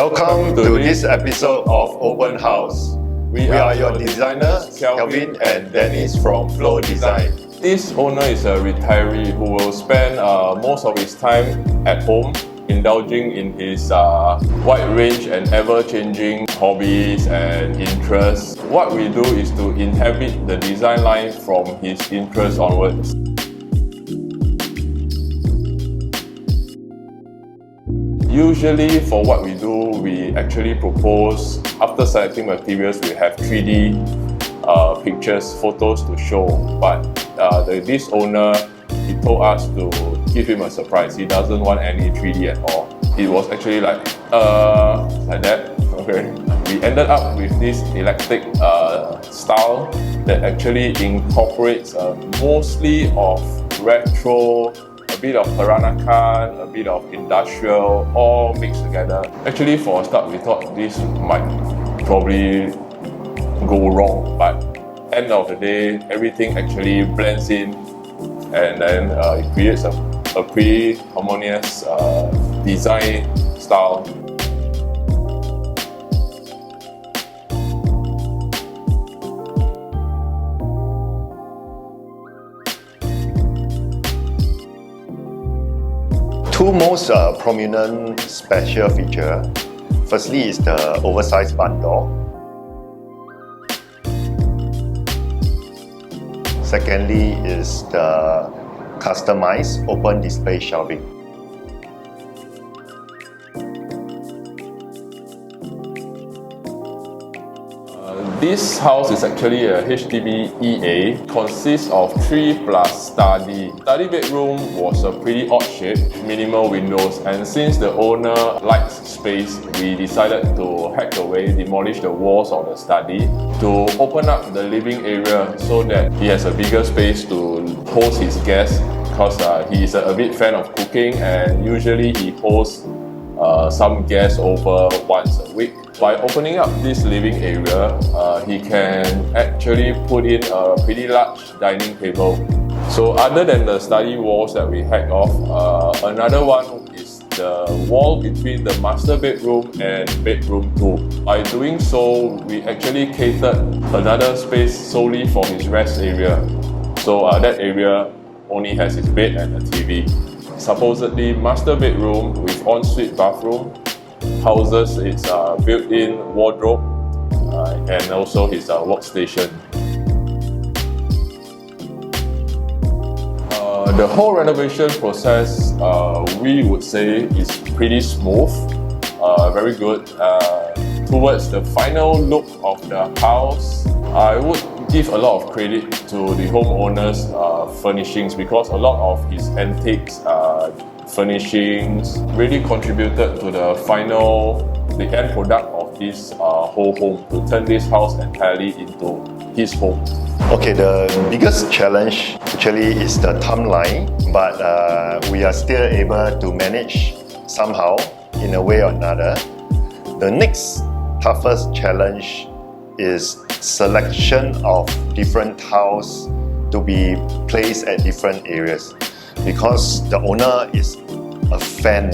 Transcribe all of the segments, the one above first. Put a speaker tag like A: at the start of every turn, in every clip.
A: Welcome to this episode of Open House. We are your designers, Kelvin and Dennis from Flo Design.
B: This owner is a retiree who will spend most of his time at home, indulging in his wide range and ever-changing hobbies and interests. What we do is to inhabit the design line from his interests onwards. Usually for what we do, we actually propose, after selecting materials, we have 3D pictures, photos to show. But this owner, he told us to give him a surprise. He doesn't want any 3D at all. It was actually like that. Okay. We ended up with this eclectic style that actually incorporates mostly of retro, a bit of Peranakan, a bit of industrial, all mixed together. Actually, for a start, we thought this might probably go wrong, but end of the day, everything actually blends in, and then it creates a pretty harmonious design style.
A: Two most prominent special features. Firstly is the oversized barn door. Secondly is the customized open display shelving.
B: This house is actually a HDB EA, consists of 3 plus study. Study bedroom was a pretty odd shape, minimal windows, and since the owner likes space, we decided to hack away, demolish the walls of the study to open up the living area so that he has a bigger space to host his guests, because he is a bit fan of cooking and usually he hosts some guests over once a week. By opening up this living area, he can actually put in a pretty large dining table. So other than the study walls that we hacked off, another one is the wall between the master bedroom and bedroom 2. By doing so, we actually catered another space solely for his rest area. So that area only has his bed and a TV. Supposedly master bedroom with ensuite bathroom houses its built-in wardrobe and also his workstation. The whole renovation process, we would say, is pretty smooth, very good. Towards the final look of the house, I would give a lot of credit to the homeowner's furnishings, because a lot of his antiques furnishings really contributed to the end product of this whole home, to turn this house entirely into his home.
A: Okay, the biggest challenge actually is the timeline, but we are still able to manage somehow in a way or another. The next toughest challenge is selection of different tiles to be placed at different areas, because the owner is a fan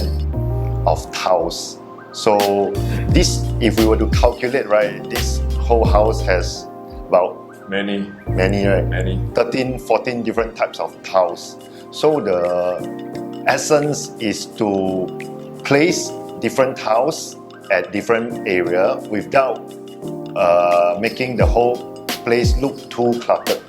A: of tiles. So this, if we were to calculate, right, this whole house has about many, right? 13, 14 different types of tiles. So the essence is to place different tiles at different area without making the whole place look too cluttered.